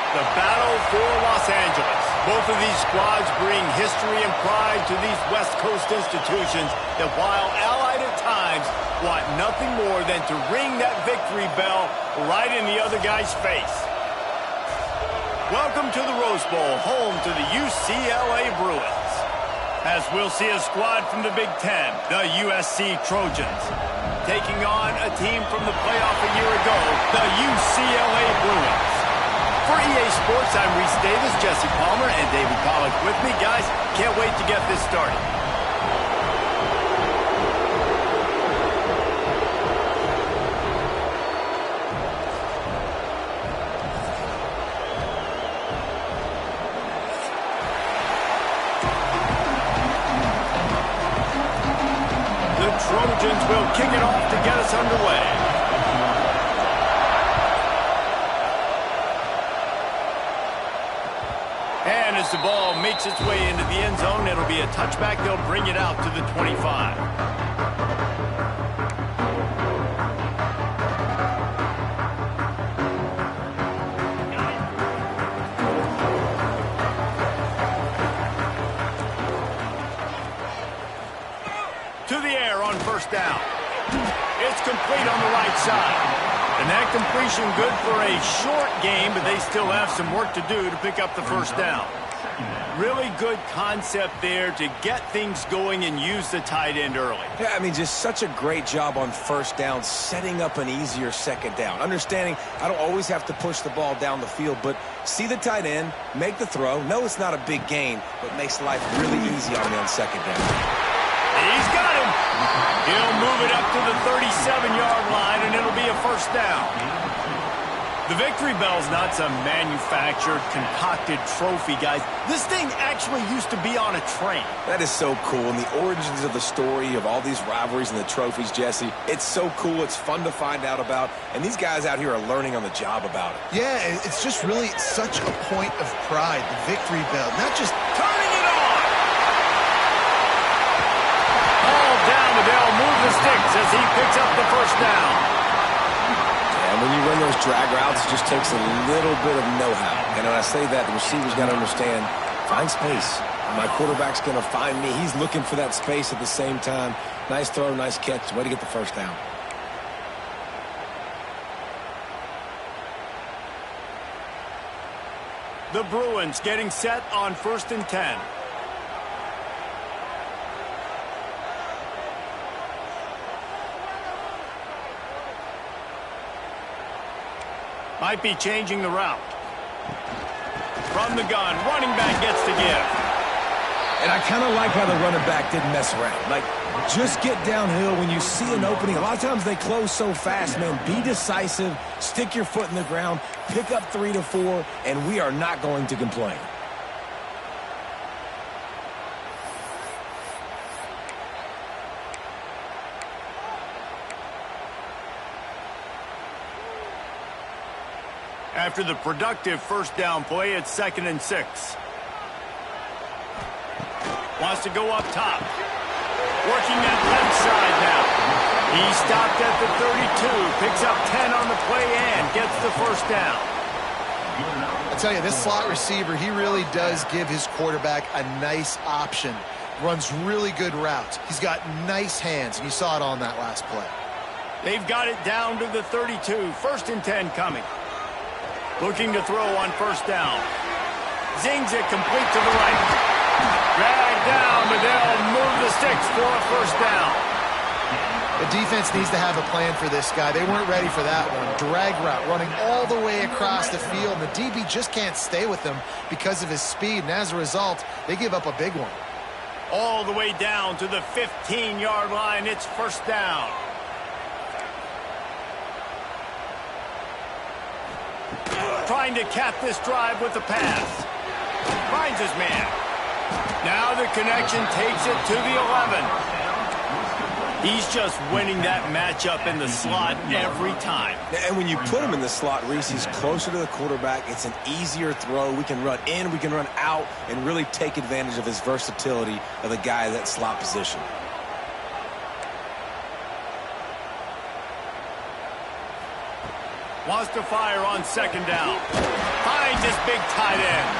The battle for Los Angeles. Both of these squads bring history and pride to these West Coast institutions that, while allied at times, want nothing more than to ring that victory bell right in the other guy's face. Welcome to the Rose Bowl, home to the UCLA Bruins. As we'll see a squad from the Big Ten, the USC Trojans, taking on a team from the playoff a year ago, the UCLA Bruins. For EA Sports, I'm Reese Davis, Jesse Palmer, and David Pollack with me. Guys, can't wait to get this started. The Trojans will kick it off to get us underway. And as the ball makes its way into the end zone, it'll be a touchback. They'll bring it out to the 25. To the air on first down. It's complete on the right side. And that completion good for a short game, but they still have some work to do to pick up the first down. Really good concept there to get things going and use the tight end early. Yeah, I mean, just such a great job on first down, setting up an easier second down. Understanding I don't always have to push the ball down the field, but see the tight end, make the throw. No, it's not a big gain, but makes life really easy on me on second down. He's got him. He'll move it up to the 37-yard line, and it'll be a first down. The victory bell's not some manufactured, concocted trophy, guys. This thing actually used to be on a train. That is so cool, and the origins of the story of all these rivalries and the trophies, Jesse, it's so cool. It's fun to find out about, and these guys out here are learning on the job about it. Yeah, it's just really such a point of pride, the victory bell, not just turning it on. Down, but they'll move the sticks as he picks up the first down. And when you run those drag routes, it just takes a little bit of know-how. And when I say that, the receiver's got to understand, find space. My quarterback's going to find me. He's looking for that space at the same time. Nice throw, nice catch. Way to get the first down. The Bruins getting set on 1st and 10. Might be changing the route. From the gun, running back gets to give. And I kind of like how the running back didn't mess around. Like, just get downhill when you see an opening. A lot of times they close so fast, man. Be decisive, stick your foot in the ground, pick up 3 to 4, and we are not going to complain. After the productive first down play, it's 2nd and 6. Wants to go up top. Working that left side now. He stopped at the 32, picks up 10 on the play and gets the first down. I tell you, this slot receiver, he really does give his quarterback a nice option. Runs really good routes. He's got nice hands, and you saw it on that last play. They've got it down to the 32. 1st and 10 coming. Looking to throw on first down. Zings it complete to the right. Dragged down, but they'll move the sticks for a first down. The defense needs to have a plan for this guy. They weren't ready for that one. Drag route running all the way across the field, and the DB just can't stay with him because of his speed, and as a result, they give up a big one. All the way down to the 15-yard line. It's first down. Trying to cap this drive with the pass. Finds his man. Now the connection takes it to the 11. He's just winning that matchup in the slot every time. And when you put him in the slot, Reese, he's closer to the quarterback. It's an easier throw. We can run in, we can run out, and really take advantage of his versatility of the guy in that slot position. Wants to fire on second down. Finds his big tight end.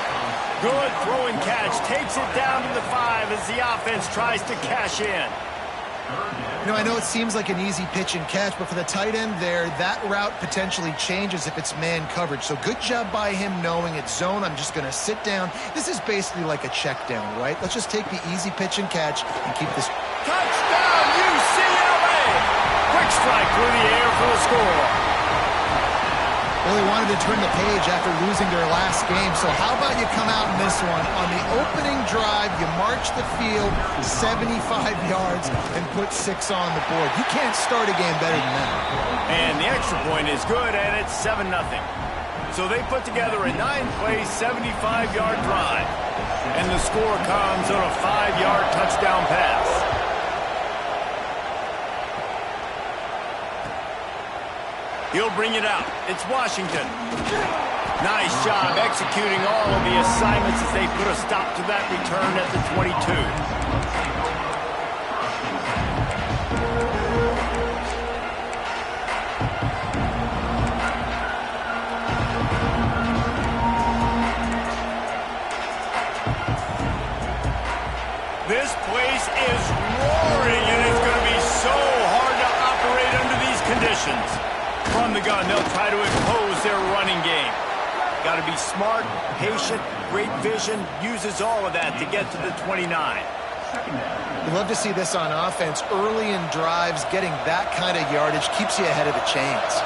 Good throw and catch. Takes it down to the 5 as the offense tries to cash in. You know, I know it seems like an easy pitch and catch, but for the tight end there, that route potentially changes if it's man coverage. So good job by him knowing it's zone. I'm just going to sit down. This is basically like a check down, right? Let's just take the easy pitch and catch and keep this. Touchdown, UCLA! Quick strike through the air for the score. Really wanted to turn the page after losing their last game. So how about you come out in this one? On the opening drive, you march the field 75 yards and put 6 on the board. You can't start a game better than that. And the extra point is good, and it's 7-0. So they put together a 9-play, 75-yard drive. And the score comes on a 5-yard touchdown pass. He'll bring it out. It's Washington. Nice job executing all of the assignments as they put a stop to that return at the 22. This place is roaring, and it's going to be so hard to operate under these conditions. From the gun, they'll try to impose their running game. Got to be smart, patient, great vision, uses all of that to get to the 29. You love to see this on offense. Early in drives, getting that kind of yardage keeps you ahead of the chains.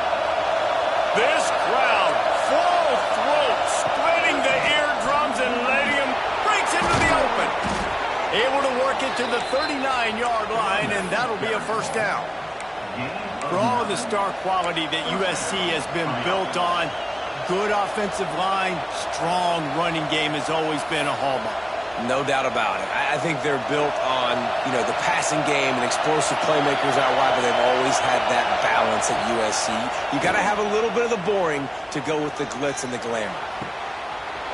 This crowd, full throat, splitting the eardrums and letting him breaks into the open. Able to work it to the 39-yard line, and that'll be a first down. For all of the star quality that USC has been built on, good offensive line, strong running game has always been a hallmark. No doubt about it. I think they're built on, the passing game and explosive playmakers out wide, but they've always had that balance at USC. You got to have a little bit of the boring to go with the glitz and the glamour.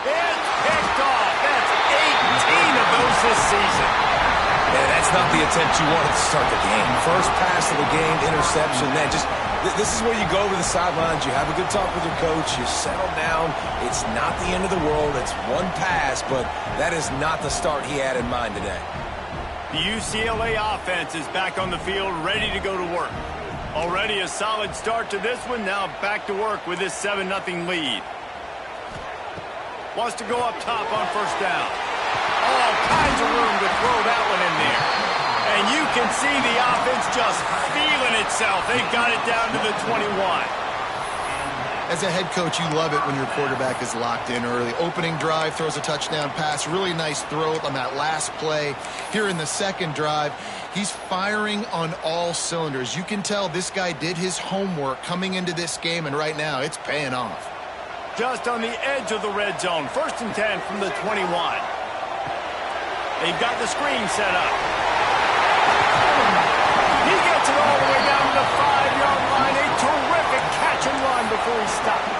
It's picked off. That's 18 of those this season. Yeah, that's not the attempt you wanted to start the game. First pass of the game, interception. Man, this is where you go to the sidelines. You have a good talk with your coach. You settle down. It's not the end of the world. It's one pass, but that is not the start he had in mind today. The UCLA offense is back on the field, ready to go to work. Already a solid start to this one. Now back to work with this 7-0 lead. Wants to go up top on first down. All kinds of room to throw that one in there. And you can see the offense just feeling itself. They got it down to the 21. As a head coach, you love it when your quarterback is locked in early. Opening drive, throws a touchdown pass. Really nice throw on that last play. Here in the second drive, he's firing on all cylinders. You can tell this guy did his homework coming into this game, and right now it's paying off. Just on the edge of the red zone. 1st and 10 from the 21. They've got the screen set up. He gets it all the way down to the 5-yard line. A terrific catch and run before he stopped.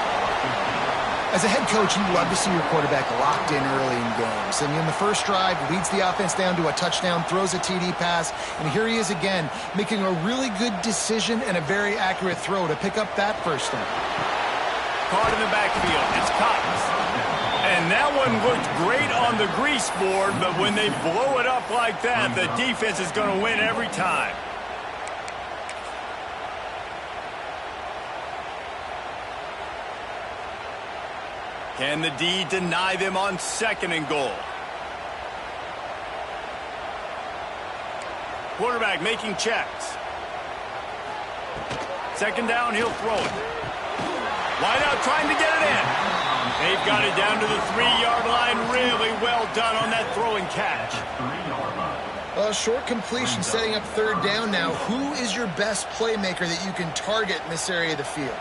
As a head coach, you love to see your quarterback locked in early in games. And in the first drive, leads the offense down to a touchdown, throws a TD pass, and here he is again, making a really good decision and a very accurate throw to pick up that first down. Caught in the backfield. It's Cox. And that one looked great on the grease board, but when they blow it up like that, the defense is going to win every time. Can the D deny them on 2nd and goal? Quarterback making checks. 2nd down, he'll throw it. Wide out trying to get it in. They've got it down to the 3-yard line. Really well done on that throw and catch. Short completion setting up 3rd down now. Who is your best playmaker that you can target in this area of the field?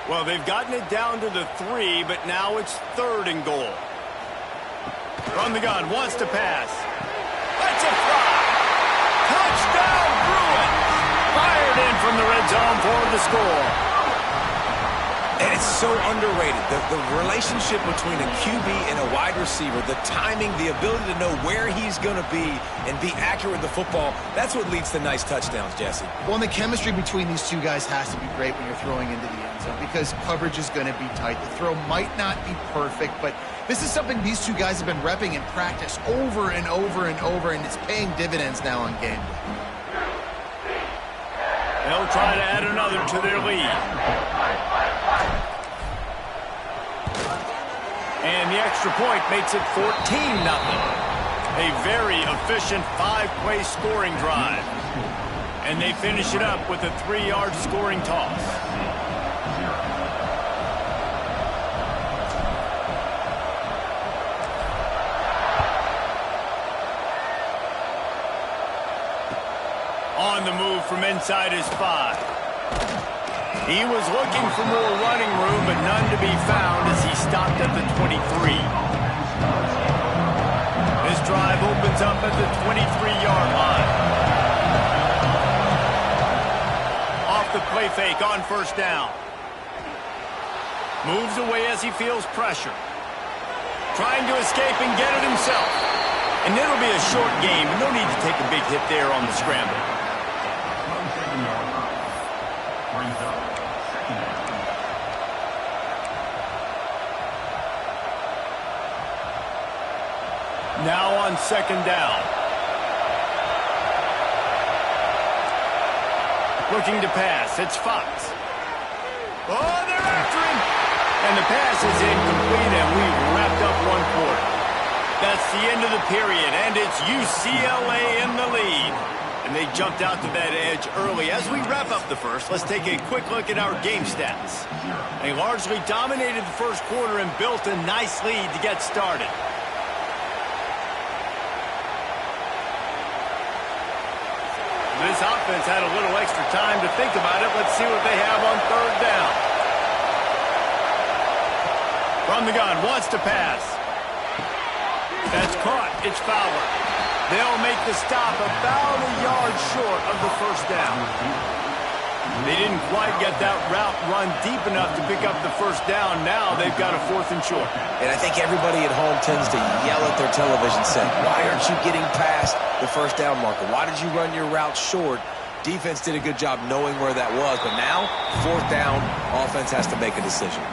Well, they've gotten it down to the 3, but now it's 3rd and goal. From the gun, wants to pass. That's a fly. Touchdown, Bruins. Fired in from the red zone for the score. And it's so underrated. The relationship between a QB and a wide receiver, the timing, the ability to know where he's going to be and be accurate with the football, that's what leads to nice touchdowns, Jesse. Well, and the chemistry between these two guys has to be great when you're throwing into the end defensive because coverage is going to be tight. The throw might not be perfect, but this is something these two guys have been repping in practice over and over and over, and it's paying dividends now on game day. They'll try to add another to their lead. And the extra point makes it 14-0. A very efficient 5-play scoring drive. And they finish it up with a 3-yard scoring toss. On the move from inside his 5. He was looking for more running room, but none to be found as he stopped at the 23. This drive opens up at the 23-yard line. Off the play fake on first down. Moves away as he feels pressure. Trying to escape and get it himself. And it'll be a short game. No need to take a big hit there on the scramble. Now on second down. Looking to pass. It's Fox. Oh, they're after him. And the pass is incomplete, and we've wrapped up one quarter. That's the end of the period, and it's UCLA in the lead. And they jumped out to that edge early. As we wrap up the first, let's take a quick look at our game stats. They largely dominated the first quarter and built a nice lead to get started. This offense had a little extra time to think about it. Let's see what they have on third down. From the gun, wants to pass. That's caught. It's Fowler. They'll make the stop about a yard short of the first down. They didn't quite get that route run deep enough to pick up the first down. Now they've got a 4th and short. And I think everybody at home tends to yell at their television set, why aren't you getting past the first down marker? Why did you run your route short? Defense did a good job knowing where that was, but now, 4th down, offense has to make a decision.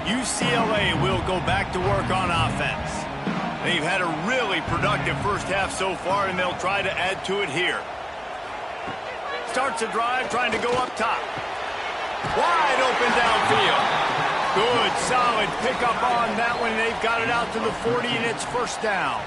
UCLA will go back to work on offense. They've had a really productive first half so far, and they'll try to add to it here. Starts a drive, trying to go up top. Wide open downfield. Good, solid pickup on that one. They've got it out to the 40, and it's first down.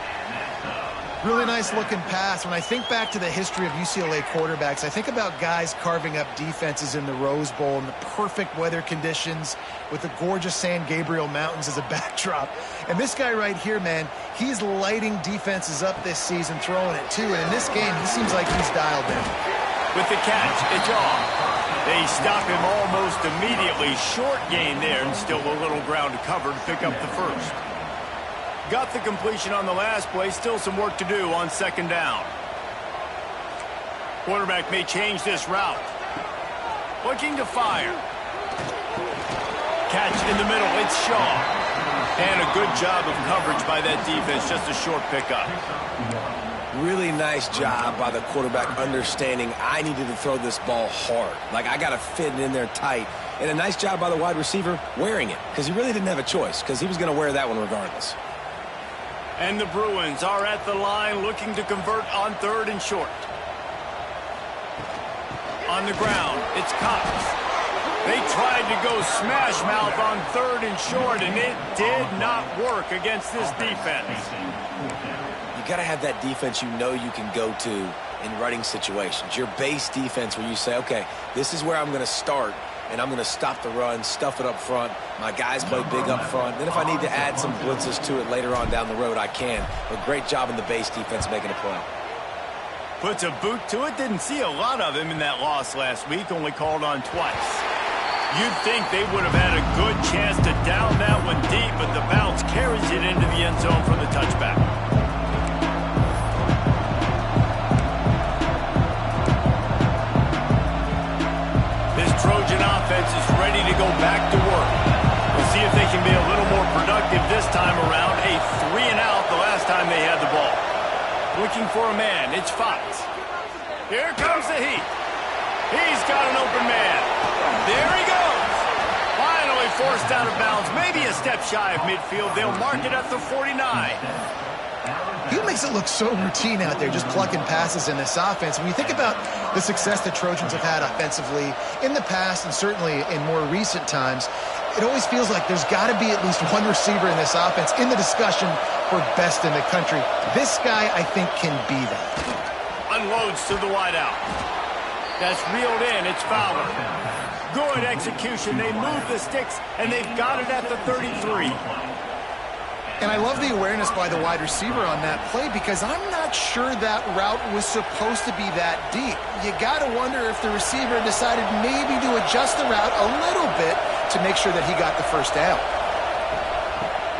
Really nice looking pass. When I think back to the history of UCLA quarterbacks, I think about guys carving up defenses in the Rose Bowl in the perfect weather conditions with the gorgeous San Gabriel Mountains as a backdrop. And this guy right here, man, he's lighting defenses up this season, throwing it too. And in this game, he seems like he's dialed in. With the catch, it's off. They stop him almost immediately. Short gain there, and still a little ground to cover to pick up the first. Got the completion on the last play. Still some work to do on second down. Quarterback may change this route. Looking to fire. Catch in the middle. It's Shaw. And a good job of coverage by that defense. Just a short pickup. Really nice job by the quarterback understanding I needed to throw this ball hard. Like, I got to fit it in there tight. And a nice job by the wide receiver wearing it, because he really didn't have a choice, because he was going to wear that one regardless. And the Bruins are at the line looking to convert on 3rd and short. On the ground, it's Cox. They tried to go smash mouth on 3rd and short, and it did not work against this defense. You got to have that defense you know you can go to in running situations. Your base defense where you say, okay, this is where I'm going to start, and I'm going to stop the run, stuff it up front. My guys play big up front. Then if I need to add some blitzes to it later on down the road, I can. But great job in the base defense making a play. Puts a boot to it. Didn't see a lot of him in that loss last week. Only called on twice. You'd think they would have had a good chance to down that one deep, but the bounce carries it into the end zone for the touchback. This Trojan offense is ready to go back to work. We'll see if they can be a little more Looking for a man. It's Fox. Here comes the heat. He's got an open man. There he goes. Finally forced out of bounds. Maybe a step shy of midfield. They'll mark it at the 49. He makes it look so routine out there, just plucking passes in this offense. When you think about the success the Trojans have had offensively in the past and certainly in more recent times, it always feels like there's got to be at least one receiver in this offense in the discussion for best in the country. This guy, I think, can be that. Unloads to the wideout. That's reeled in. It's Fowler. Good execution. They move the sticks, and they've got it at the 33. And I love the awareness by the wide receiver on that play because I'm not sure that route was supposed to be that deep. You got to wonder if the receiver decided maybe to adjust the route a little bit to make sure that he got the first down.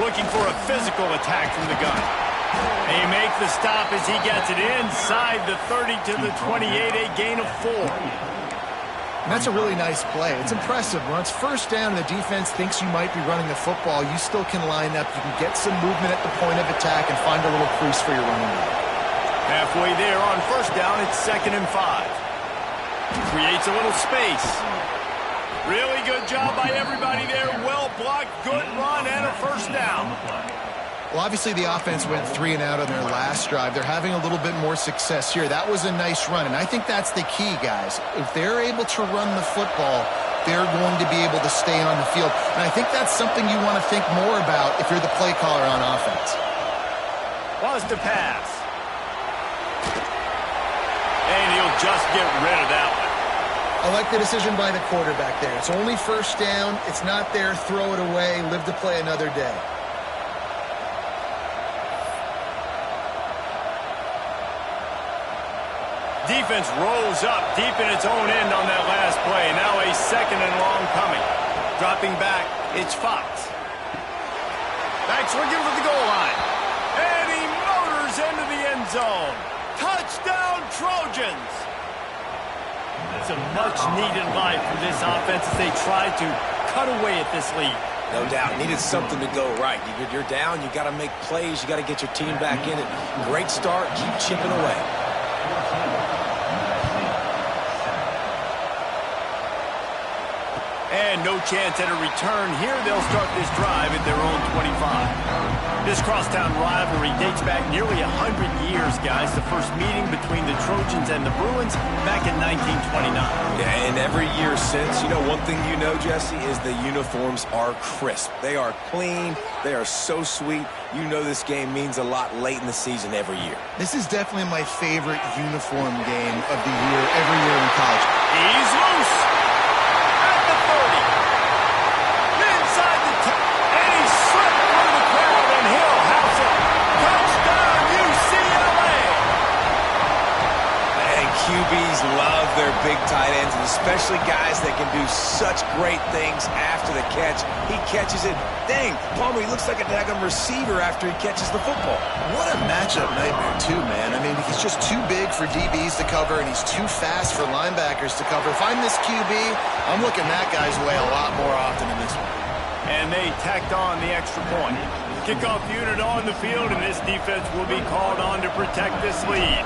Looking for a physical attack from the gun. They make the stop as he gets it inside the 30 to the 28, a gain of 4. And that's a really nice play. It's impressive. When it's first down and the defense thinks you might be running the football, you still can line up. You can get some movement at the point of attack and find a little crease for your running back. Halfway there on first down, it's 2nd and 5. Creates a little space. Really good job by everybody there. Well blocked, good run, and a first down. Well, obviously the offense went 3 and out on their last drive. They're having a little bit more success here. That was a nice run, and I think that's the key, guys. If they're able to run the football, they're going to be able to stay on the field. And I think that's something you want to think more about if you're the play caller on offense. Was to pass. And he'll just get rid of that one. I like the decision by the quarterback there. It's only first down. It's not there. Throw it away. Live to play another day. Defense rolls up deep in its own end on that last play. Now a 2nd and long coming. Dropping back, it's Fox. Backs looking for the goal line. And he motors into the end zone. Touchdown, Trojans! It's a much-needed life for this offense as they try to cut away at this lead. No doubt. Needed something to go right. You're down. You got to make plays. You got to get your team back in it. Great start. Keep chipping away. And no chance at a return here. They'll start this drive at their own 25. This crosstown rivalry dates back nearly 100 years, guys. The first meeting between the Trojans and the Bruins back in 1929. Yeah, and every year since, you know, one thing you know, Jesse, is the uniforms are crisp. They are clean. They are so sweet. You know this game means a lot late in the season every year. This is definitely my favorite uniform game of the year, every year in college. He's loose. At the 30. Inside the 10. And he slipped through the crowd, and he'll house it. Touchdown, UCLA. And QBs love their big tight ends, and especially guys that can do such great things after the catch. He catches it. Dang, Palmer, he looks like a daggum receiver after he catches the football. What a matchup nightmare, too, man. I mean, he's just too big for DBs to cover, and he's too fast for linebackers to cover. If I'm this QB, I'm looking that guy's way a lot more often in this one. And they tacked on the extra point. Kickoff unit on the field, and this defense will be called on to protect this lead.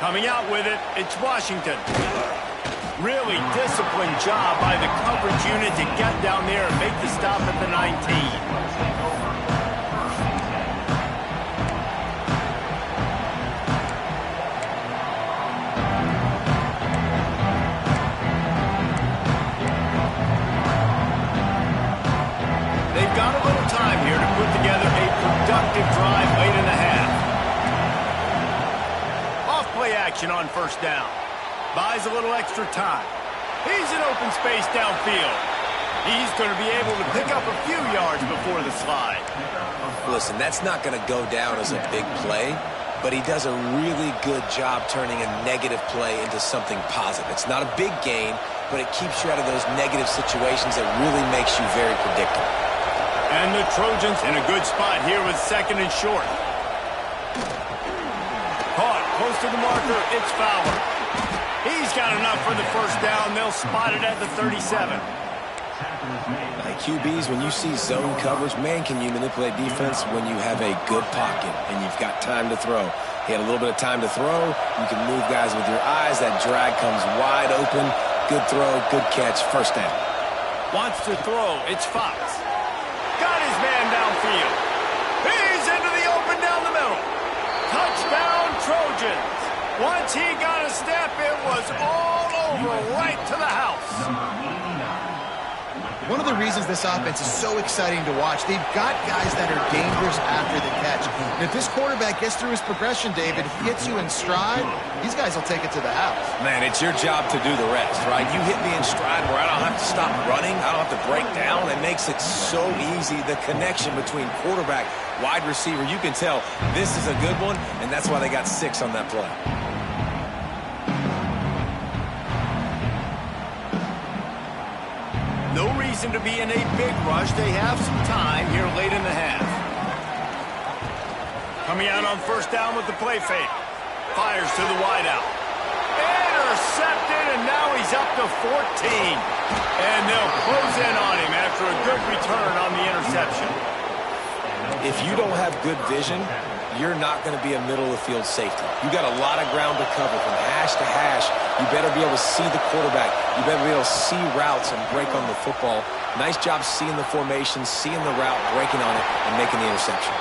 Coming out with it, it's Washington. Really disciplined job by the coverage unit to get down there and make the stop at the 19. They've got a little time here to put together a productive drive late in the half. Off-play action on first down. Buys a little extra time. He's in open space downfield. He's going to be able to pick up a few yards before the slide. Listen, that's not going to go down as a big play, but he does a really good job turning a negative play into something positive. It's not a big gain, but it keeps you out of those negative situations that really makes you very predictable. And the Trojans in a good spot here with 2nd and short. Caught close to the marker. It's Fowler. He's got enough for the first down. They'll spot it at the 37. Like QBs, when you see zone coverage, man, can you manipulate defense when you have a good pocket and you've got time to throw. He had a little bit of time to throw. You can move guys with your eyes. That drag comes wide open. Good throw, good catch, first down. Wants to throw. It's Fox. Got his man downfield. He's into the open down the middle. Touchdown, Trojans. Once he got a step, it was all over, right to the house. One of the reasons this offense is so exciting to watch, they've got guys that are dangerous after the catch. And if this quarterback gets through his progression, David, if he gets you in stride, these guys will take it to the house. Man, it's your job to do the rest, right? You hit me in stride where I don't have to stop running. I don't have to break down. It makes it so easy. The connection between quarterback, wide receiver, you can tell this is a good one, and that's why they got 6 on that play. No reason to be in a big rush. They have some time here late in the half. Coming out on first down with the play fake. Fires to the wideout. Intercepted, and now he's up to 14. And they'll close in on him after a good return on the interception. If you don't have good vision, you're not going to be a middle-of-the-field safety. You got a lot of ground to cover from hash to hash. You better be able to see the quarterback. You better be able to see routes and break on the football. Nice job seeing the formation, seeing the route, breaking on it, and making the interception.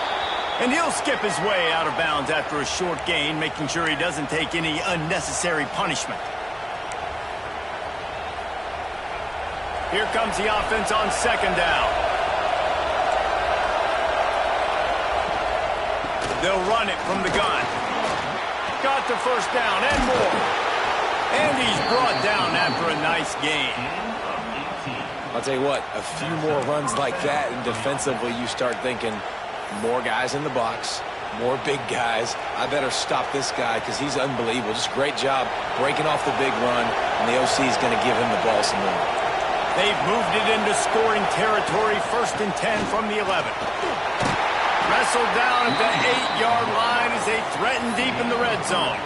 And he'll skip his way out of bounds after a short gain, making sure he doesn't take any unnecessary punishment. Here comes the offense on second down. They'll run it from the gun. Got the first down and more. And he's brought down after a nice gain. I'll tell you what, a few more runs like that, and defensively you start thinking more guys in the box, more big guys. I better stop this guy because he's unbelievable. Just great job breaking off the big run, and the OC is going to give him the ball some more. They've moved it into scoring territory, 1st and 10 from the 11. Wrestled down at the 8-yard line as they threaten deep in the red zone.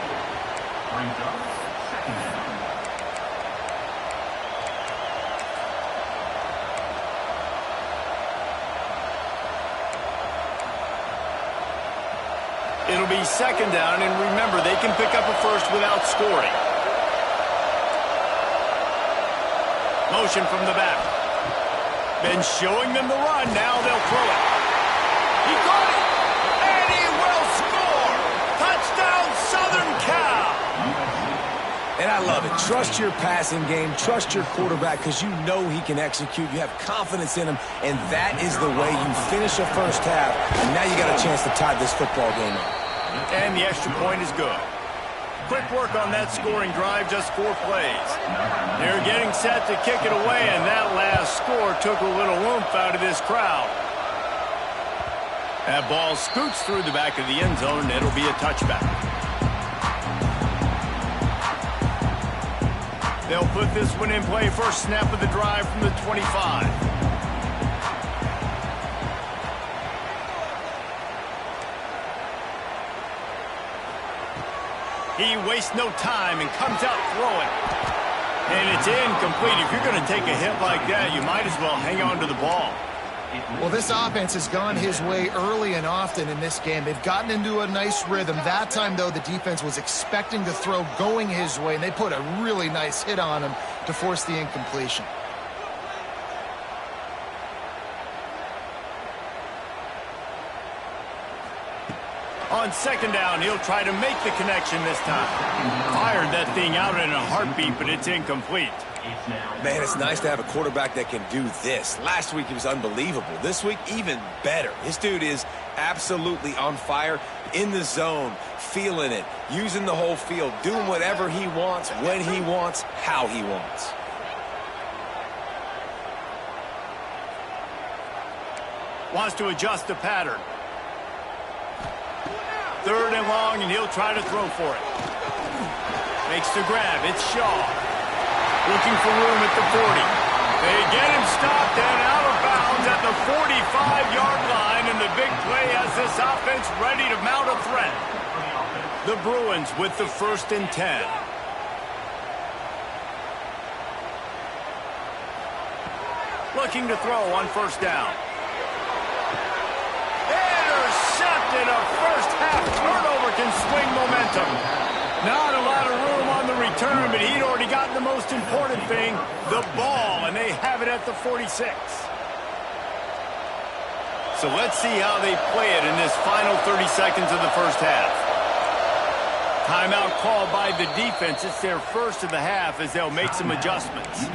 It'll be second down, and remember, they can pick up a first without scoring. Motion from the back. Been showing them the run. Now they'll throw it. He caught it, and he will score. Touchdown, Southern Cal. And I love it. Trust your passing game. Trust your quarterback because you know he can execute. You have confidence in him, and that is the way you finish a first half. And now you got a chance to tie this football game up. And the extra point is good. Quick work on that scoring drive, just 4 plays. They're getting set to kick it away, and that last score took a little oomph out of this crowd. That ball scoots through the back of the end zone, and it'll be a touchback. They'll put this one in play, first snap of the drive from the 25. He wastes no time and comes out throwing. And it's incomplete. If you're going to take a hit like that, you might as well hang on to the ball. Well, this offense has gone his way early and often in this game. They've gotten into a nice rhythm. That time, though, the defense was expecting the throw going his way, and they put a really nice hit on him to force the incompletion. On second down, he'll try to make the connection this time. Fired that thing out in a heartbeat, but it's incomplete. Man, it's nice to have a quarterback that can do this. Last week, he was unbelievable. This week, even better. This dude is absolutely on fire, in the zone, feeling it, using the whole field, doing whatever he wants, when he wants, how he wants. Wants to adjust the pattern. 3rd and long, and he'll try to throw for it. Makes the grab. It's Shaw. Looking for room at the 40. They get him stopped and out of bounds at the 45-yard line, and the big play has this offense ready to mount a threat. The Bruins with the 1st and 10. Looking to throw on first down. Intercepted. A first half turnover can swing momentum. Not a lot of room on the return, but he'd already gotten the most important thing, the ball, and they have it at the 46. So let's see how they play it in this final 30 seconds of the first half. Timeout called by the defense. It's their first of the half as they'll make some adjustments.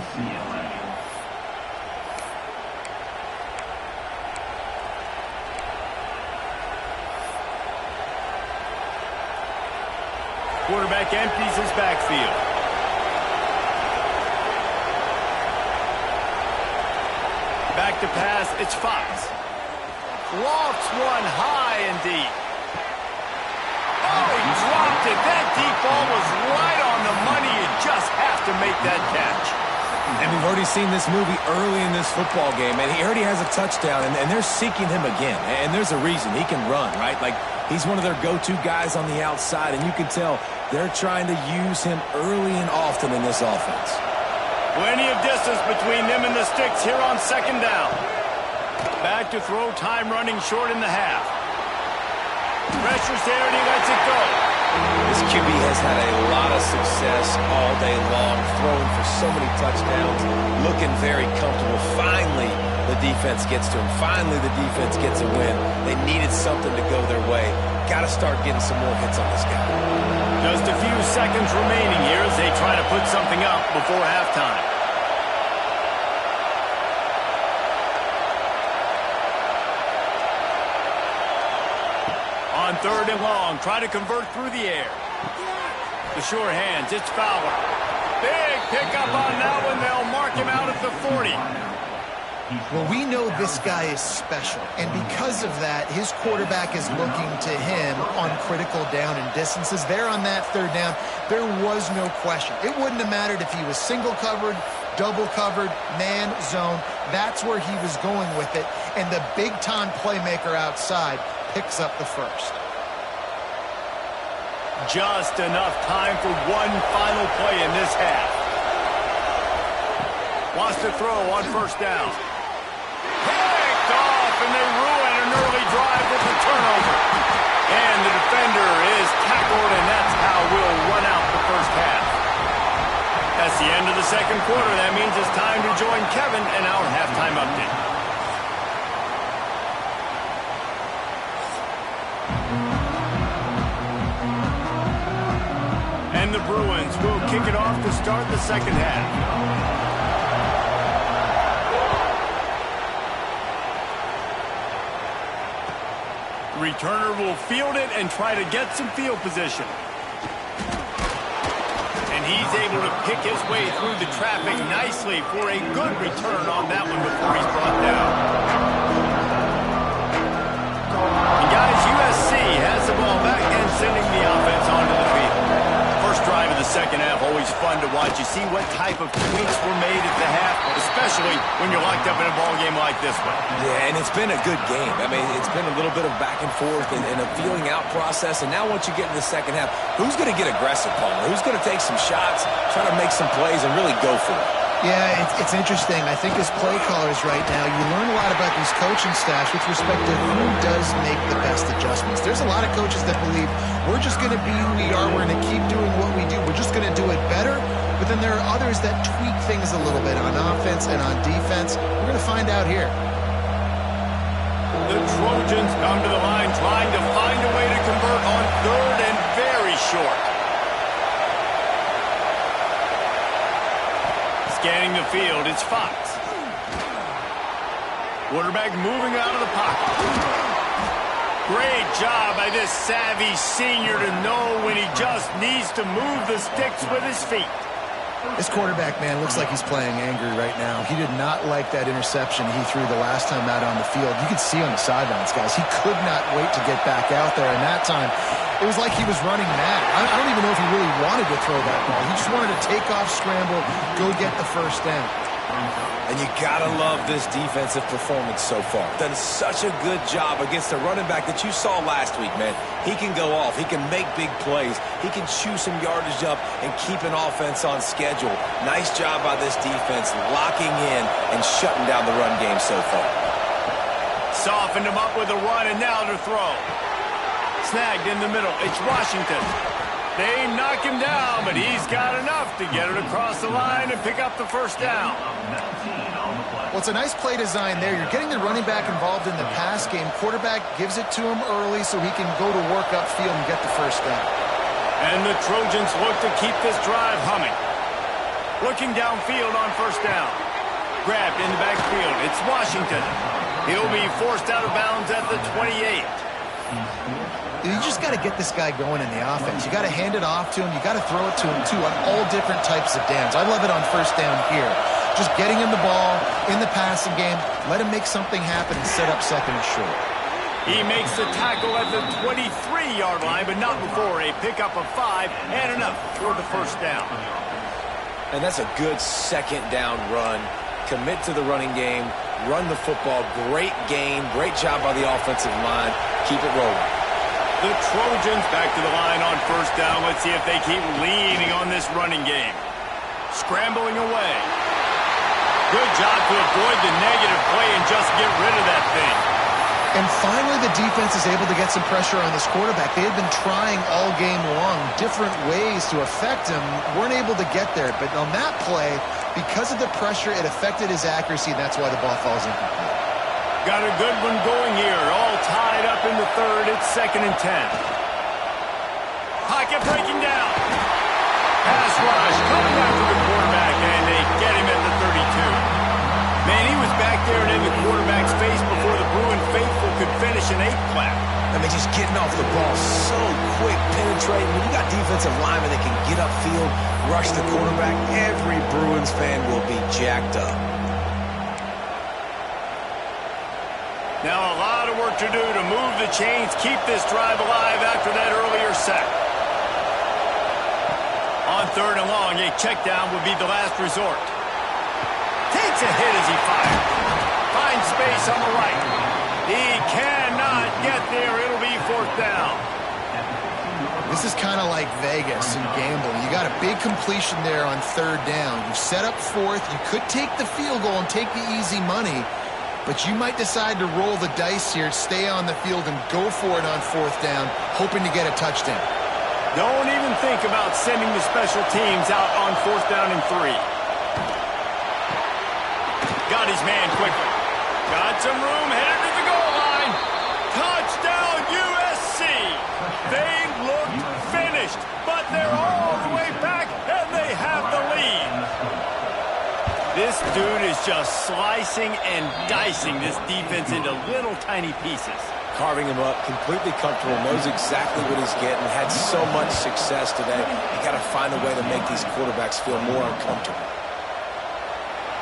Quarterback empties his backfield. Back to pass, it's Fox. Lofts one high and deep. Oh, he dropped it. That deep ball was right on the money. You just have to make that catch. And we've already seen this movie early in this football game, and he already has a touchdown, and they're seeking him again. And there's a reason. He can run, right? Like, he's one of their go-to guys on the outside, and you can tell they're trying to use him early and often in this offense. Plenty of distance between them and the sticks here on second down. Back to throw, time running short in the half. Pressure's there and he lets it go. This QB has had a lot of success all day long, throwing for so many touchdowns, looking very comfortable. Finally, the defense gets to him. Finally, the defense gets a win. They needed something to go their way. Got to start getting some more hits on this guy. Just a few seconds remaining here as they try to put something up before halftime. On third and long, try to convert through the air. The sure hands, it's Fowler. Big pickup on that one. They'll mark him out at the 40. Well, we know this guy is special, and because of that, his quarterback is looking to him on critical down and distances. There on that third down, there was no question. It wouldn't have mattered if he was single covered, double covered, man, zone. That's where he was going with it, and the big-time playmaker outside picks up the first. Just enough time for one final play in this half. Wants to throw on first down. Picked off, and they ruin an early drive with the turnover. And the defender is tackled, and that's how we'll run out the first half. That's the end of the second quarter. That means it's time to join Kevin in our halftime update. And the Bruins will kick it off to start the second half. The returner will field it and try to get some field position. And he's able to pick his way through the traffic nicely for a good return on that one before he's brought down. And guys, USC has the ball back and sending the offense onto the field. First drive of the second half, always fun to watch. You see what type of tweaks were made at the half, especially when you're locked up in a ball game like this one. Yeah, and it's been a good game. I mean, it's been a little bit of back and forth and a feeling out process. And now once you get in the second half, who's going to get aggressive, Palmer? Who's going to take some shots, try to make some plays, and really go for it? Yeah, it's interesting. I think as play callers right now, you learn a lot about these coaching staffs with respect to who does make the best adjustments. There's a lot of coaches that believe we're just going to be who we are. We're going to keep doing what we do. We're just going to do it better. But then there are others that tweak things a little bit on offense and on defense. We're going to find out here. The Trojans come to the line trying to find a way to convert on third and very short. Scanning the field, it's Fox. Quarterback moving out of the pocket. Great job by this savvy senior to know when he just needs to move the sticks with his feet. This quarterback, man, looks like he's playing angry right now. He did not like that interception he threw the last time out on the field. You could see on the sidelines, guys. He could not wait to get back out there, and that time it was like he was running mad. I don't even know if he really wanted to throw that ball. He just wanted to take off, scramble, go get the first down. And you gotta love this defensive performance so far. Done such a good job against a running back that you saw last week, man. He can go off. He can make big plays. He can chew some yardage up and keep an offense on schedule. Nice job by this defense locking in and shutting down the run game so far. Softened him up with a run, and now to throw. Snagged in the middle. It's Washington. They knock him down, but he's got enough to get it across the line and pick up the first down. Well, it's a nice play design there. You're getting the running back involved in the pass game. Quarterback gives it to him early so he can go to work upfield and get the first down. And the Trojans look to keep this drive humming. Looking downfield on first down. Grabbed in the backfield. It's Washington. He'll be forced out of bounds at the 28. You just got to get this guy going in the offense. You got to hand it off to him. You got to throw it to him, too, on all different types of downs. I love it on first down here. Just getting him the ball in the passing game. Let him make something happen and set up second and short. He makes the tackle at the 23-yard line, but not before a pickup of 5 and enough for the first down. And that's a good second down run. Commit to the running game. Run the football. Great game. Great job by the offensive line. Keep it rolling. The Trojans back to the line on first down. Let's see if they keep leaning on this running game. Scrambling away. Good job to avoid the negative play and just get rid of that thing. And finally, the defense is able to get some pressure on this quarterback. They had been trying all game long different ways to affect him. Weren't able to get there. But on that play, because of the pressure, it affected his accuracy, and that's why the ball falls incomplete. Got a good one going here. All tied up in the third. It's 2nd and 10. Pocket breaking down. Pass rush coming after the quarterback, and they get him at the 32. Man, he was back there and in the quarterback's face before the Bruin faithful could finish an 8 clap. I mean, just getting off the ball so quick, penetrating. When you got defensive linemen that can get upfield, rush the quarterback, every Bruins fan will be jacked up. Now a lot of work to do to move the chains, keep this drive alive after that earlier sack. On 3rd and long, a check down would be the last resort. Takes a hit as he fires. Finds space on the right. He cannot get there. It'll be 4th down. This is kind of like Vegas and gambling. You got a big completion there on 3rd down. You set up 4th. You could take the field goal and take the easy money. But you might decide to roll the dice here, stay on the field, and go for it on 4th down, hoping to get a touchdown. Don't even think about sending the special teams out on 4th down and 3. Got his man quickly. Got some room, headed to the goal line. Touchdown, USC. They look finished, but they're all the way back, and they have the lead. This dude is just slicing and dicing this defense into little tiny pieces. Carving him up, completely comfortable, knows exactly what he's getting, had so much success today. You got to find a way to make these quarterbacks feel more uncomfortable.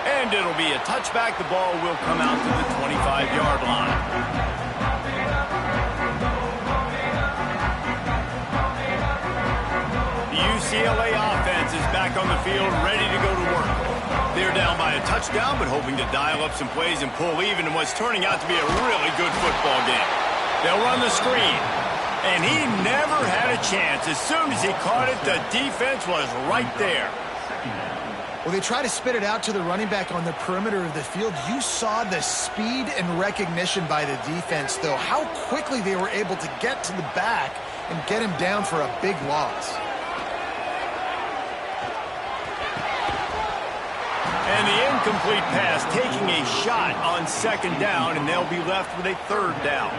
And it'll be a touchback. The ball will come out to the 25-yard line. The UCLA offense is back on the field, ready to go to work. They're down by a touchdown, but hoping to dial up some plays and pull even in what's turning out to be a really good football game. They'll run the screen, and he never had a chance. As soon as he caught it, the defense was right there. Well, they try to spit it out to the running back on the perimeter of the field. You saw the speed and recognition by the defense, though, how quickly they were able to get to the back and get him down for a big loss. And the incomplete pass taking a shot on 2nd down, and they'll be left with a 3rd down.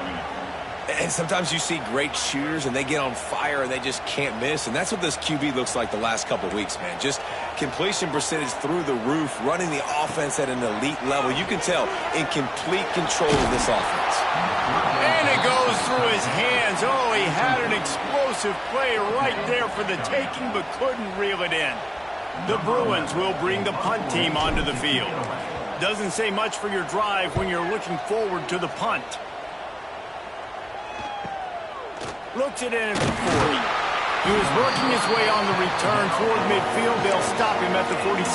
And sometimes you see great shooters, and they get on fire, and they just can't miss. And that's what this QB looks like the last couple of weeks, man. Just completion percentage through the roof, running the offense at an elite level. You can tell in complete control of this offense. And it goes through his hands. Oh, he had an explosive play right there for the taking, but couldn't reel it in. The Bruins will bring the punt team onto the field. Doesn't say much for your drive when you're looking forward to the punt. Looks it in at the 40. He was working his way on the return toward midfield. They'll stop him at the 46.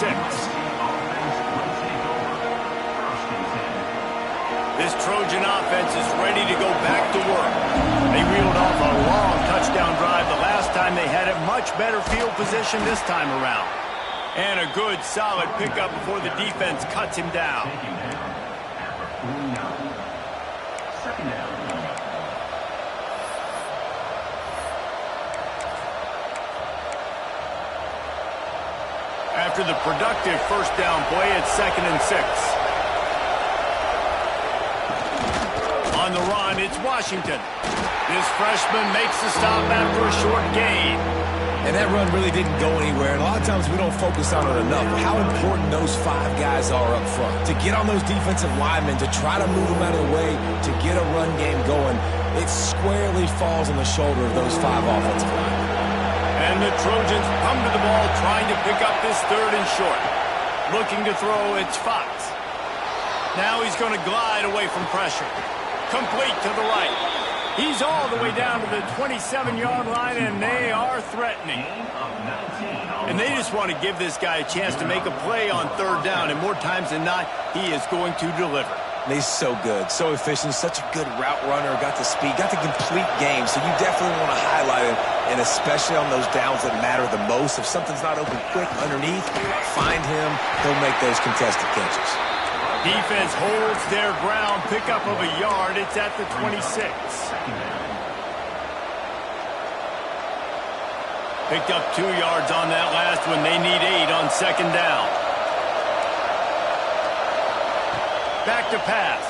This Trojan offense is ready to go back to work. They reeled off a long touchdown drive the last time they had it. Much better field position this time around. And a good, solid pickup before the defense cuts him down. After the productive first down play, it's 2nd and 6. On the run, it's Washington. This freshman makes the stop after a short gain. And that run really didn't go anywhere. And a lot of times we don't focus on it enough. How important those 5 guys are up front. To get on those defensive linemen, to try to move them out of the way, to get a run game going, it squarely falls on the shoulder of those 5 offensive linemen. And the Trojans come to the ball trying to pick up this 3rd and short. Looking to throw, it's Fox. Now he's going to glide away from pressure. Complete to the right. He's all the way down to the 27-yard line, and they are threatening. And they just want to give this guy a chance to make a play on 3rd down, and more times than not, he is going to deliver. He's so good, so efficient, such a good route runner, got the speed, got the complete game, so you definitely want to highlight him, and especially on those downs that matter the most. If something's not open quick underneath, find him, he'll make those contested catches. Defense holds their ground, pickup of a yard. It's at the 26. Picked up 2 yards on that last one. They need 8 on 2nd down. Back to pass.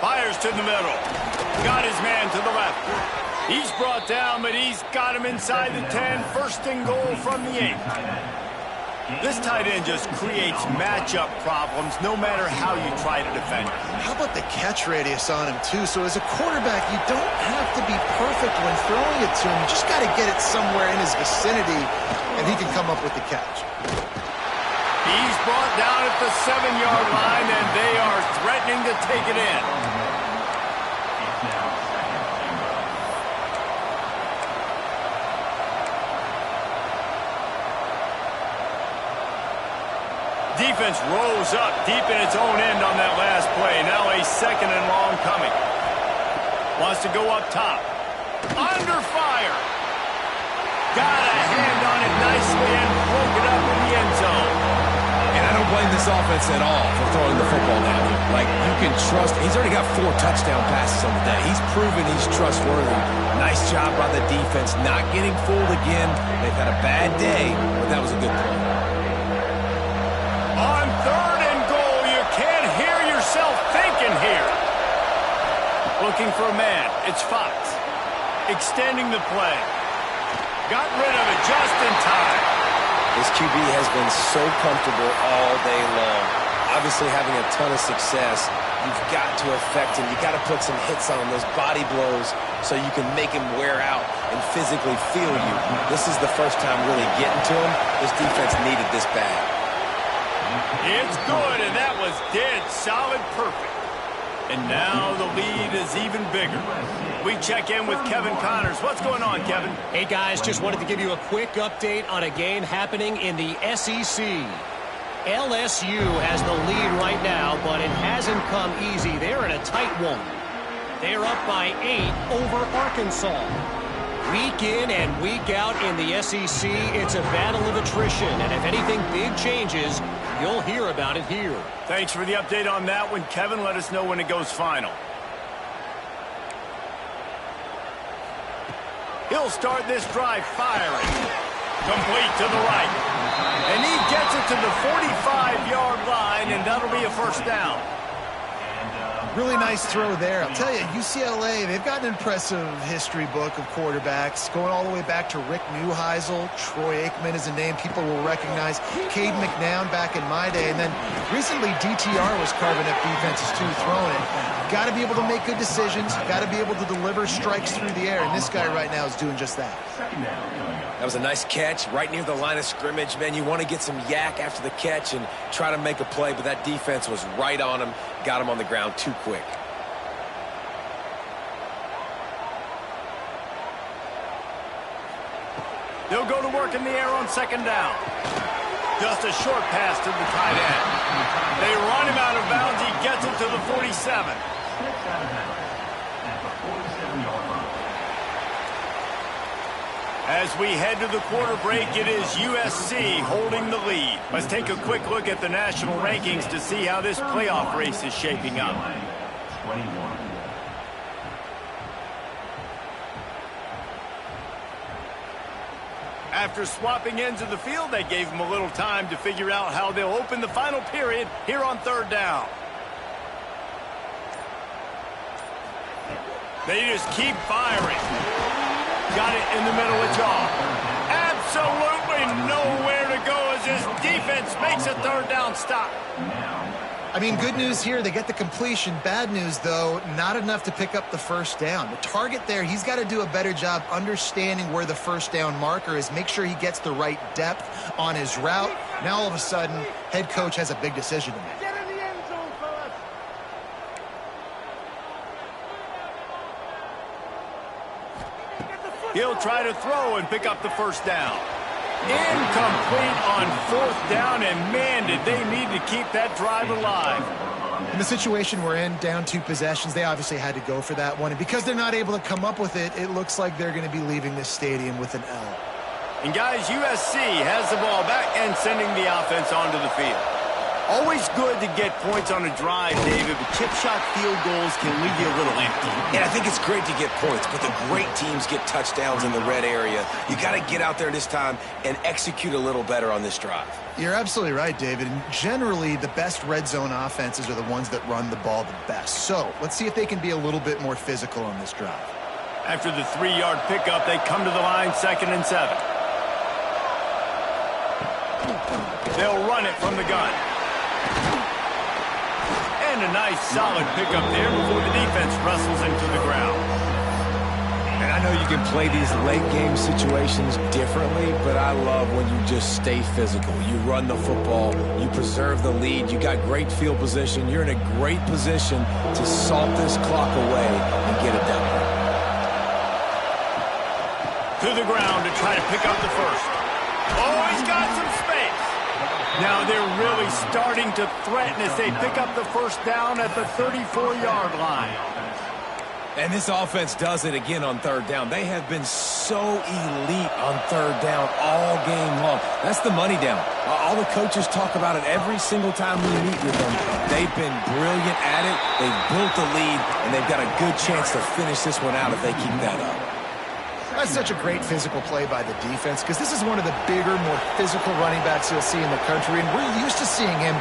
Fires to the middle. Got his man to the left. He's brought down, but he's got him inside the 10. 1st and goal from the 8. This tight end just creates matchup problems no matter how you try to defend it. How about the catch radius on him, too? So as a quarterback, you don't have to be perfect when throwing it to him. You just got to get it somewhere in his vicinity, and he can come up with the catch. He's brought down at the 7-yard line, and they are threatening to take it in. Defense rolls up deep in its own end on that last play. Now a 2nd and long coming. Wants to go up top. Under fire. Got a hand on it nicely and broke it up in the end zone. And I don't blame this offense at all for throwing the football down here. Like, you can trust. He's already got 4 touchdown passes on the day. He's proven he's trustworthy. Nice job by the defense, not getting fooled again. They've had a bad day, but that was a good play. On 3rd and goal, you can't hear yourself thinking here. Looking for a man. It's Fox. Extending the play. Got rid of it just in time. This QB has been so comfortable all day long. Obviously having a ton of success. You've got to affect him. You've got to put some hits on him, those body blows, so you can make him wear out and physically feel you. This is the first time really getting to him. This defense needed this bad. It's good, and that was dead solid perfect. And now the lead is even bigger. We check in with Kevin Connors. What's going on, Kevin? Hey, guys, just wanted to give you a quick update on a game happening in the SEC. LSU has the lead right now, but it hasn't come easy. They're in a tight one. They're up by 8 over Arkansas. Week in and week out in the SEC, it's a battle of attrition, and if anything big changes, you'll hear about it here. Thanks for the update on that one, Kevin. Let us know when it goes final. He'll start this drive firing. Complete to the right. And he gets it to the 45-yard line, and that'll be a 1st down. Really nice throw there. I'll tell you, UCLA, they've got an impressive history book of quarterbacks, going all the way back to Rick Neuheisel. Troy Aikman is a name people will recognize. Cade McNown back in my day. And then recently, DTR was carving up defenses too, throwing it. Got to be able to make good decisions. Got to be able to deliver strikes through the air. And this guy right now is doing just that. That was a nice catch right near the line of scrimmage. Man, you want to get some yak after the catch and try to make a play, but that defense was right on him, got him on the ground too quick. They'll go to work in the air on 2nd down. Just a short pass to the tight end. They run him out of bounds. He gets it to the 47. As we head to the quarter break, it is USC holding the lead. Let's take a quick look at the national rankings to see how this playoff race is shaping up. After swapping ends of the field, they gave them a little time to figure out how they'll open the final period here on third down. They just keep firing. Got it in the middle of jaw. Absolutely nowhere to go as this defense makes a third down stop. I mean, good news here, they get the completion. Bad news, though, not enough to pick up the first down. The target there, he's got to do a better job understanding where the first down marker is, make sure he gets the right depth on his route. Now, all of a sudden, head coach has a big decision to make. Get in the end zone, fellas. He'll try to throw and pick up the first down. Incomplete on fourth down, and man, did they need to keep that drive alive. In the situation we're in, down 2 possessions, they obviously had to go for that one. And because they're not able to come up with it, it looks like they're going to be leaving this stadium with an L. And guys, USC has the ball back and sending the offense onto the field. Always good to get points on a drive, David, but chip shot field goals can leave you a little empty. Yeah, I think it's great to get points, but the great teams get touchdowns in the red area. You got to get out there this time and execute a little better on this drive. You're absolutely right, David. And generally, the best red zone offenses are the ones that run the ball the best. So let's see if they can be a little bit more physical on this drive. After the 3-yard pickup, they come to the line 2nd and 7. They'll run it from the gun. And a nice solid pickup there before the defense wrestles into the ground. And I know you can play these late game situations differently, but I love when you just stay physical. You run the football, you preserve the lead, you got great field position, you're in a great position to salt this clock away and get it done. To the ground to try to pick up the first. Oh, he's got some space. Now they're really starting to threaten as they pick up the first down at the 34-yard line. And this offense does it again on third down. They have been so elite on third down all game long. That's the money down. All the coaches talk about it every single time we meet with them. They've been brilliant at it. They've built the lead, and they've got a good chance to finish this one out if they keep that up. That's such a great physical play by the defense because this is one of the bigger, more physical running backs you'll see in the country, and we're used to seeing him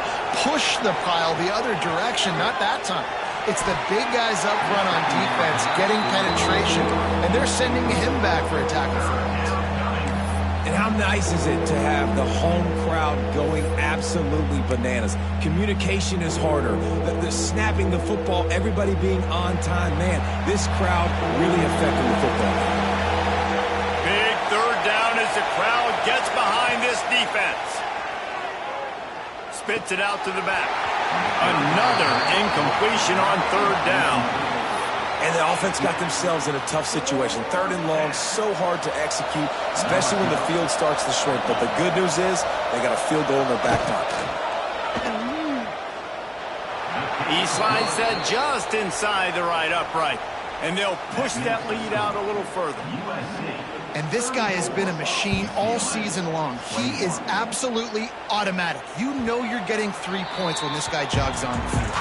push the pile the other direction, not that time. It's the big guys up front on defense getting penetration, and they're sending him back for a tackle for loss. And how nice is it to have the home crowd going absolutely bananas? Communication is harder. The snapping the football, everybody being on time. Man, this crowd really affecting the football game. Big third down as the crowd gets behind this defense. Spits it out to the back. Another incompletion on third down. And the offense got themselves in a tough situation. 3rd and long, so hard to execute, especially when the field starts to shrink. But the good news is they got a field goal in their back pocket. He slides that just inside the right upright. And they'll push that lead out a little further. And this guy has been a machine all season long. He is absolutely automatic. You know you're getting 3 points when this guy jogs on the field.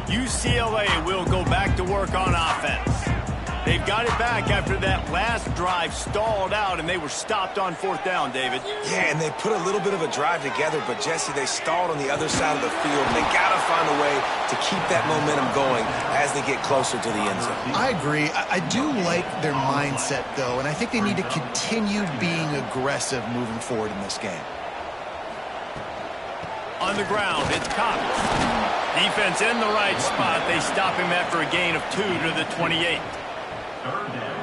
UCLA will go back to work on offense. They've got it back after that last drive stalled out, and they were stopped on 4th down, David. Yeah, and they put a little bit of a drive together, but, Jesse, they stalled on the other side of the field, and they got to find a way to keep that momentum going as they get closer to the end zone. I agree. I do like their mindset, though, and I think they need to continue being aggressive moving forward in this game. On the ground, it's Cox. Defense in the right spot. They stop him after a gain of 2 to the 28.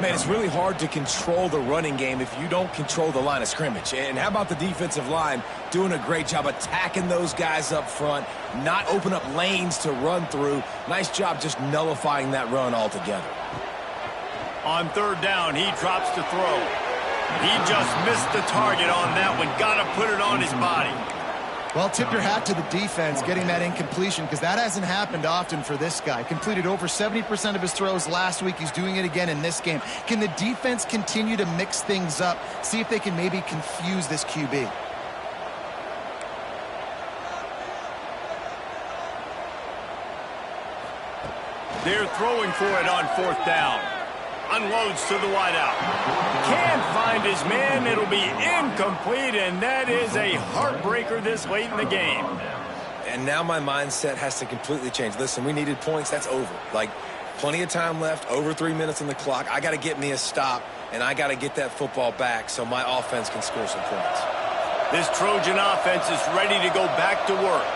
Man, it's really hard to control the running game if you don't control the line of scrimmage. And how about the defensive line doing a great job attacking those guys up front, not open up lanes to run through. Nice job just nullifying that run altogether. On third down, he drops to throw. He just missed the target on that one. Got to put it on his body. Well, tip your hat to the defense getting that incompletion, because that hasn't happened often for this guy. Completed over 70% of his throws last week. He's doing it again in this game. Can the defense continue to mix things up? See if they can maybe confuse this QB. They're throwing for it on fourth down. Unloads to the wideout. Can't find his man. It'll be incomplete, and that is a heartbreaker this late in the game. And now my mindset has to completely change. Listen, we needed points. That's over. Like, plenty of time left, over 3 minutes on the clock. I got to get me a stop, and I got to get that football back so my offense can score some points. This Trojan offense is ready to go back to work.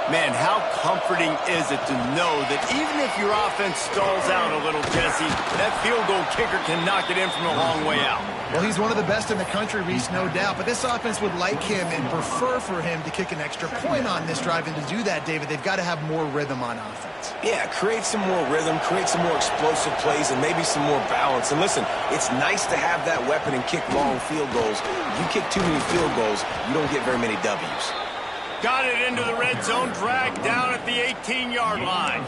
Man, how comforting is it to know that even if your offense stalls out a little, Jesse, that field goal kicker can knock it in from a long way out. Well, he's one of the best in the country, Reese, no doubt. But this offense would like him and prefer for him to kick an extra point on this drive. And to do that, David, they've got to have more rhythm on offense. Yeah, create some more rhythm, create some more explosive plays, and maybe some more balance. And listen, it's nice to have that weapon and kick long field goals. If you kick too many field goals, you don't get very many W's. Got it into the red zone, dragged down at the 18-yard line.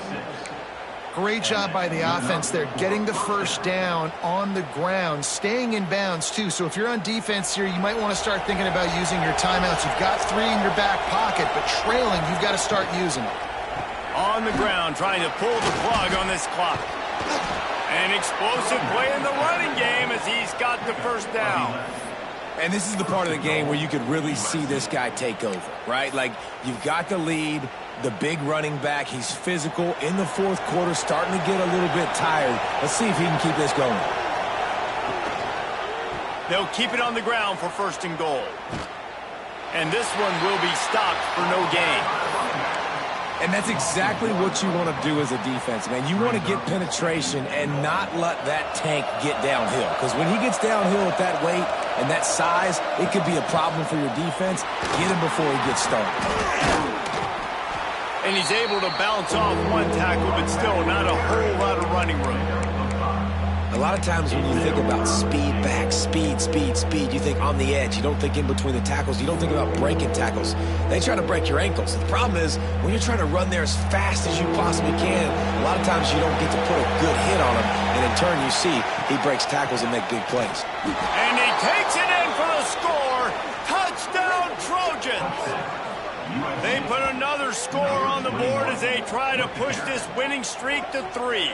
Great job by the offense there, getting the first down on the ground, staying in bounds, too. So if you're on defense here, you might want to start thinking about using your timeouts. You've got 3 in your back pocket, but trailing, you've got to start using them. On the ground, trying to pull the plug on this clock. An explosive play in the running game as he's got the first down. And this is the part of the game where you could really see this guy take over, right? Like, you've got the lead, the big running back. He's physical in the fourth quarter, starting to get a little bit tired. Let's see if he can keep this going. They'll keep it on the ground for first and goal. And this one will be stopped for no gain. And that's exactly what you want to do as a defense, man. You want to get penetration and not let that tank get downhill. Because when he gets downhill at that weight and that size, it could be a problem for your defense. Get him before he gets started. And he's able to bounce off one tackle, but still not a whole lot of running room. A lot of times when you think about speed back, speed, you think on the edge. You don't think in between the tackles. You don't think about breaking tackles. They try to break your ankles. The problem is when you're trying to run there as fast as you possibly can, a lot of times you don't get to put a good hit on him. And in turn, you see he breaks tackles and make big plays. And he takes it in for the score. Touchdown, Trojans. They put another score on the board as they try to push this winning streak to 3.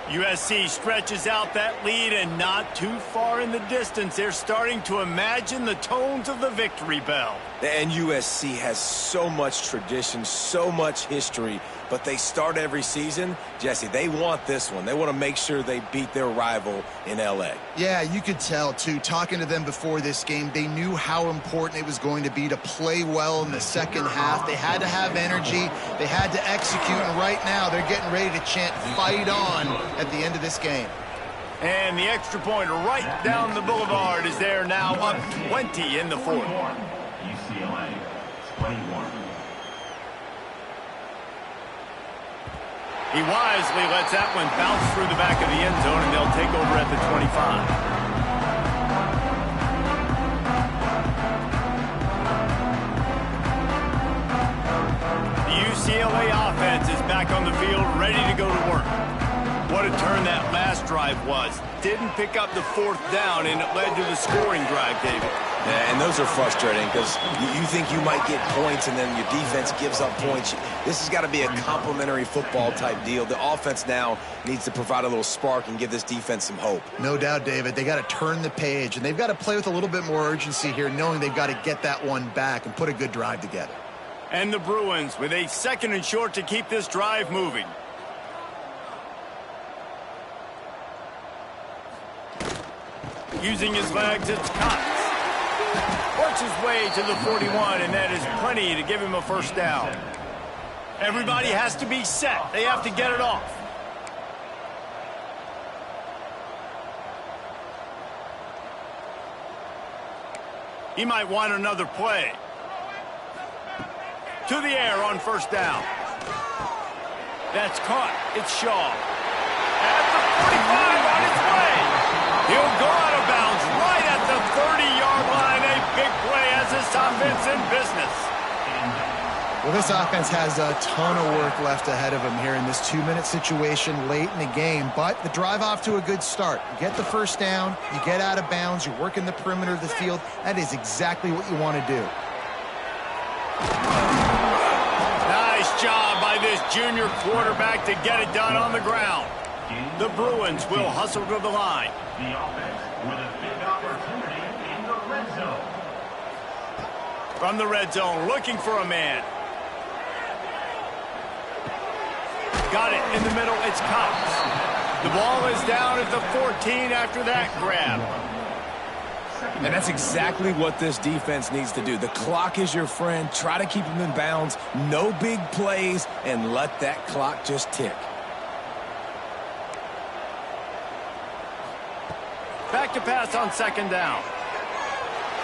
USC stretches out that lead, and not too far in the distance, they're starting to imagine the tones of the victory bell. And USC has so much tradition, so much history, but they start every season. Jesse, they want this one. They want to make sure they beat their rival in L.A. Yeah, you could tell, too. Talking to them before this game, they knew how important it was going to be to play well in the second half. They had to have energy. They had to execute, and right now they're getting ready to chant "Fight on" at the end of this game. And the extra point right down the boulevard is there now, up 20 in the fourth. UCLA, 21. He wisely lets that one bounce through the back of the end zone, and they'll take over at the 25. UCLA offense is back on the field, ready to go to work. What a turn that last drive was. Didn't pick up the fourth down, and it led to the scoring drive, David. Yeah, and those are frustrating because you think you might get points and then your defense gives up points. This has got to be a complementary football type deal. The offense now needs to provide a little spark and give this defense some hope. No doubt, David. They got to turn the page, and they've got to play with a little bit more urgency here, knowing they've got to get that one back and put a good drive together. And the Bruins with a 2nd and short to keep this drive moving. Using his legs, it's Cox. Works his way to the 41, and that is plenty to give him a first down. Everybody has to be set. They have to get it off. He might want another play. To the air on first down. That's caught. It's Shaw. At the 45 on its way. He'll go out of bounds right at the 30-yard line. A big play as this offense in business. Well, this offense has a ton of work left ahead of them here in this 2-minute situation late in the game. But the drive off to a good start. You get the first down, you get out of bounds, you work in the perimeter of the field. That is exactly what you want to do. Nice job by this junior quarterback to get it done on the ground. The Bruins will hustle to the line. The offense with a big opportunity in the red zone. From the red zone, looking for a man. Got it in the middle. It's Cox. The ball is down at the 14 after that grab. And that's exactly what this defense needs to do. The clock is your friend. Try to keep them in bounds. No big plays, and let that clock just tick. Back to pass on second down.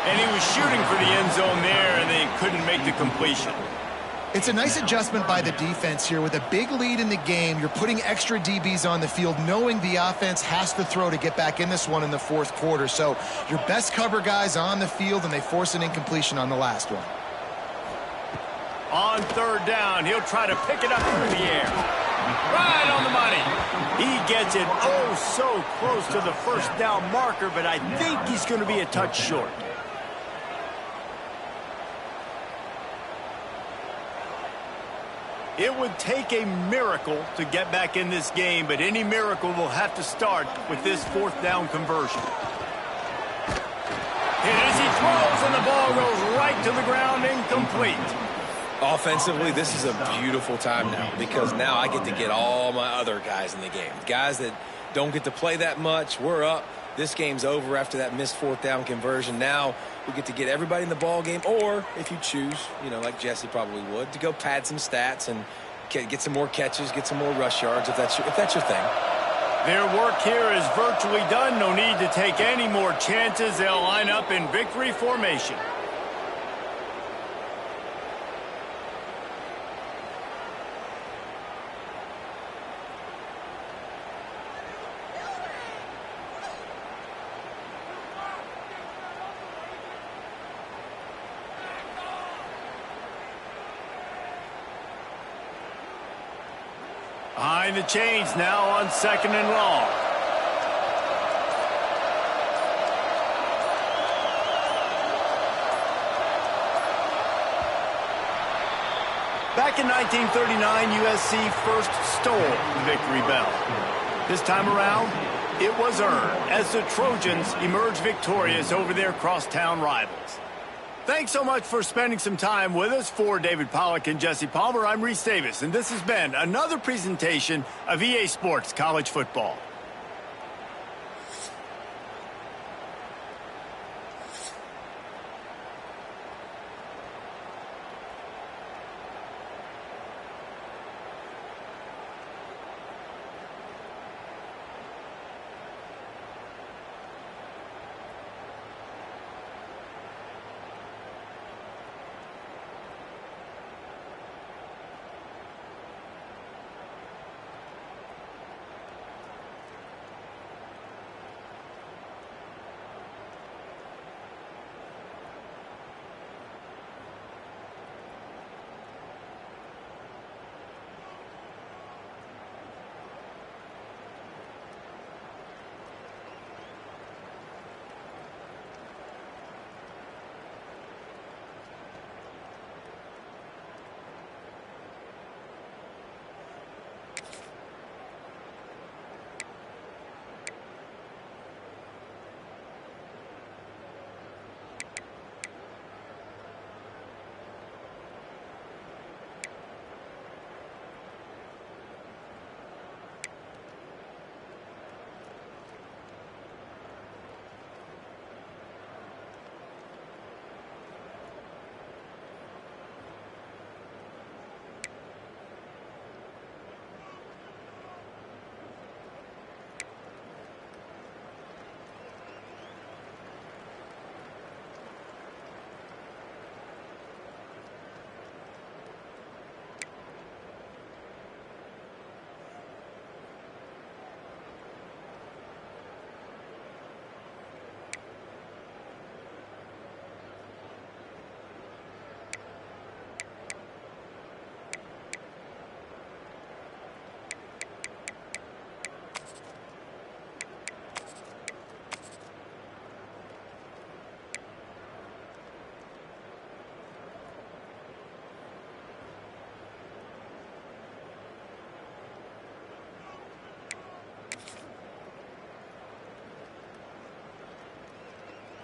And he was shooting for the end zone there, and they couldn't make the completion. It's a nice adjustment by the defense here. With a big lead in the game, you're putting extra DBs on the field, knowing the offense has to throw to get back in this one in the fourth quarter. So your best cover guys on the field, and they force an incompletion on the last one. On third down, he'll try to pick it up through the air. Right on the money. He gets it oh so close to the first down marker, but I think he's going to be a touch short. It would take a miracle to get back in this game, but any miracle will have to start with this fourth down conversion. And as he throws, and the ball goes right to the ground, incomplete. Offensively, this is a beautiful time now, because now I get to get all my other guys in the game. Guys that don't get to play that much, we're up. This game's over after that missed fourth down conversion. Now we get to get everybody in the ball game, or if you choose, like Jesse probably would, to go pad some stats and get some more catches, get some more rush yards if that's your thing. Their work here is virtually done. No need to take any more chances. They'll line up in victory formation. Behind the chains now on second and long. Back in 1939, USC first stole the victory bell. This time around, it was earned as the Trojans emerged victorious over their crosstown rivals. Thanks so much for spending some time with us. For David Pollack and Jesse Palmer, I'm Reese Davis, and this has been another presentation of EA Sports College Football.